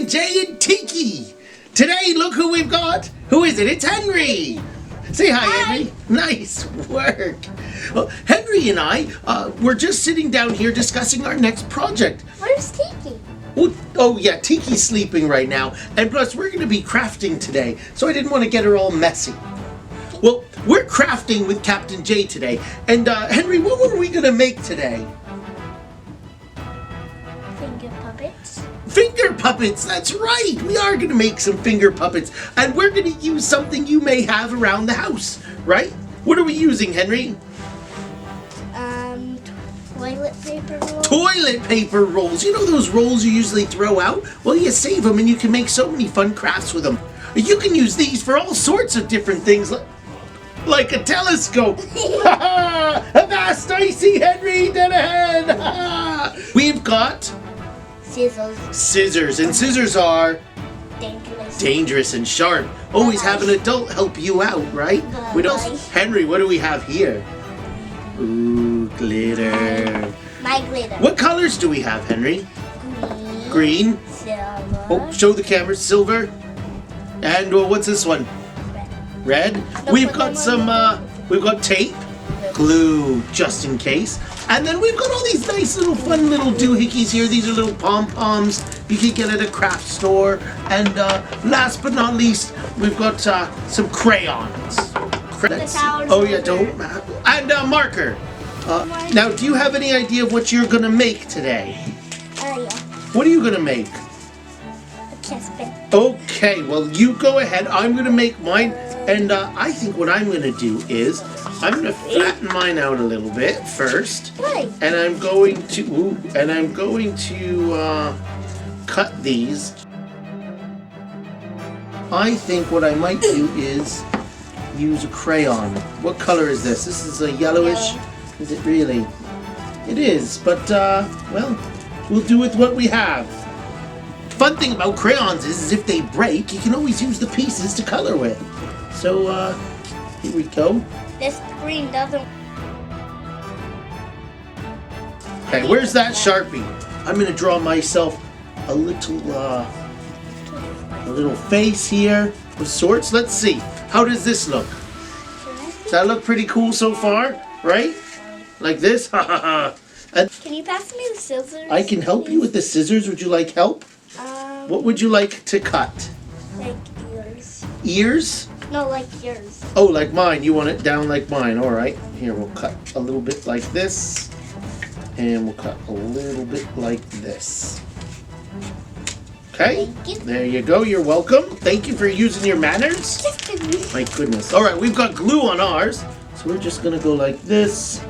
Captain Jay and Tiki. Today, look who we've got. Who is it? It's Henry. Say hi, Henry. Nice work. Well, Henry and I, we're just sitting down here discussing our next project. Where's Tiki? Oh yeah, Tiki's sleeping right now. And plus, we're going to be crafting today, so I didn't want to get her all messy. Well, we're crafting with Captain Jay today. And Henry, what were we going to make today? Finger puppets. Finger puppets, that's right. We are going to make some finger puppets. And we're going to use something you may have around the house, right? What are we using, Henry? Toilet paper rolls. Toilet paper rolls. You know those rolls you usually throw out? Well, you save them and you can make so many fun crafts with them. You can use these for all sorts of different things, like a telescope. Avast, I see Henry dead ahead. We've got Scissors. Scissors, and scissors are dangerous and sharp. Always have an adult help you out, right? We don't. Henry, what do we have here? Ooh, glitter. My glitter. What colors do we have, Henry? Green. Green. Silver. Oh, show the camera. Silver. And what's this one? Red. We've got some, we've got tape, glue, just in case. And then we've got all these nice little fun little doohickeys here. These are little pom-poms you can get at a craft store. And last but not least, we've got some crayons. Oh yeah, don't. And a marker. Now, do you have any idea of what you're gonna make today? Yeah. What are you gonna make? A chestplate. Okay, well you go ahead. I'm gonna make mine, and I think what I'm gonna do is I'm gonna flatten mine out a little bit first, Why? and I'm going to cut these. I think what I might do is use a crayon. What color is this? This is a yellowish. Yellow. Is it really? It is, but well, we'll do with what we have. Fun thing about crayons is if they break, you can always use the pieces to color with. So here we go. This green doesn't. Okay, where's that Sharpie? I'm gonna draw myself a little face here of sorts. Let's see. How does this look? Does that look pretty cool so far? Right? Like this? Ha ha ha. Can you pass me the scissors? I can help you with the scissors. Would you like help? What would you like to cut? Like ears. Ears? No, like yours. Oh, like mine. You want it down like mine. All right. Here, we'll cut a little bit like this. And we'll cut a little bit like this. Okay. Thank you. There you go. You're welcome. Thank you for using your manners. My goodness. All right. We've got glue on ours. So we're just going to go like this.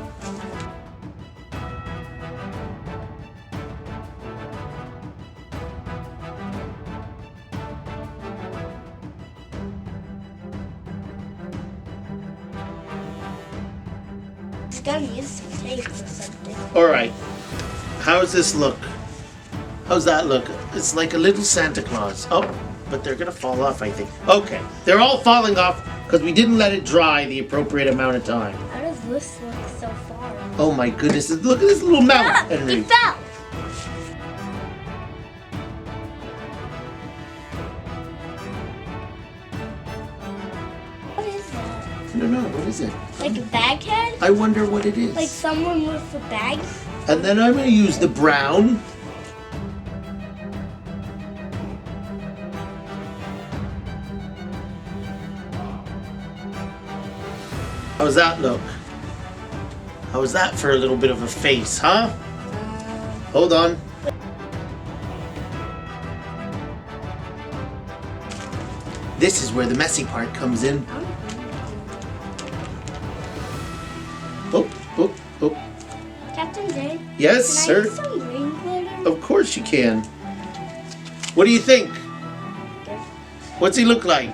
It's gonna use some tape or something. All right. How's this look? How's that look? It's like a little Santa Claus. Oh, but they're gonna fall off, I think. Okay, they're all falling off because we didn't let it dry the appropriate amount of time. How does this look so far? Oh my goodness, look at this little mouth, Henry. It fell! What is that? I don't know, what is it? Like a bag head? I wonder what it is. Like someone with a bag? And then I'm gonna use the brown. How's that look? How's that for a little bit of a face, huh? Hold on. This is where the messy part comes in. Oh, oh, oh. Captain Jay? Yes, Can I sir. use some green glitter? Of course you can. What do you think? What's he look like?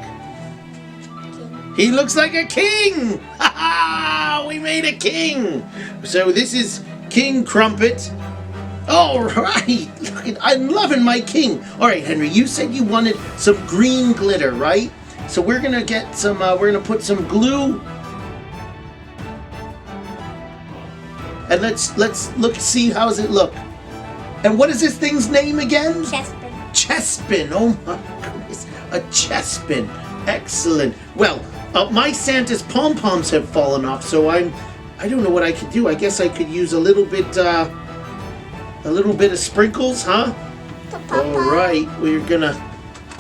He looks like a king! Ha ha! We made a king! So this is King Crumpet. All right! Look at, I'm loving my king. All right, Henry, you said you wanted some green glitter, right? So we're gonna get some, we're gonna put some glue. And let's look, see how's it look. And what is this thing's name again? Chestplate. chess spin. Oh my goodness, a chess spin. Excellent. Well, my Santa's pom-poms have fallen off, so I don't know what I could do. I guess I could use a little bit of sprinkles, huh? All right, we're gonna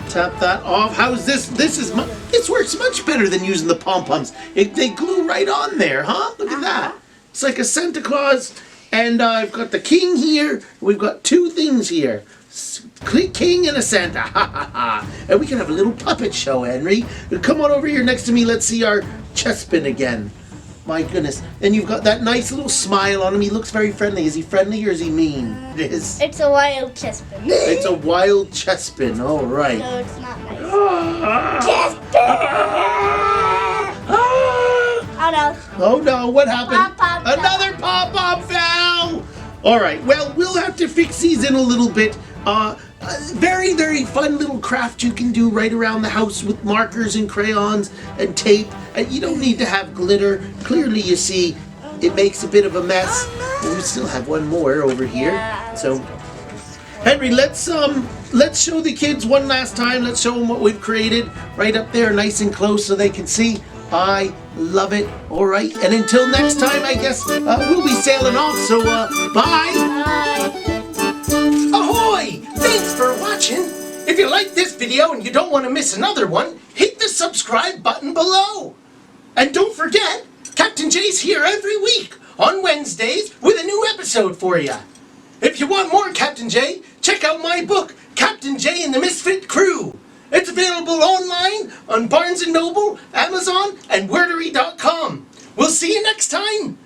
tap that off. How's this? This works much better than using the pom-poms. They glue right on there, huh? Look at that. It's like a Santa Claus. And I've got the king here. We've got two things here. King and a Santa. Ha ha ha. And we can have a little puppet show, Henry. Come on over here next to me. Let's see our chess spin again. My goodness. And you've got that nice little smile on him. He looks very friendly. Is he friendly or is he mean? It is. It's a wild chess spin. It's a wild chess spin. All right. So it's not nice. Chess spin! Oh no. Oh no, what happened? Pop-pop fell. Another pop-pop fell! Alright, well, we'll have to fix these in a little bit. Very, very fun little craft you can do right around the house with markers and crayons and tape. And you don't need to have glitter. Clearly, you see, it makes a bit of a mess. We still have one more over here. Yeah, So, Henry, let's show the kids one last time. Let's show them what we've created right up there, nice and close, so they can see. I love it. All right, and until next time, I guess we'll be sailing off. So, bye. Bye. Ahoy! Thanks for watching. If you like this video and you don't want to miss another one, hit the subscribe button below. And don't forget, Captain Jay's here every week on Wednesdays with a new episode for you. If you want more Captain Jay, check out my book, Captain Jay and the Misfit Crew. It's available online on Barnes & Noble, Amazon, and Wordery.com. We'll see you next time.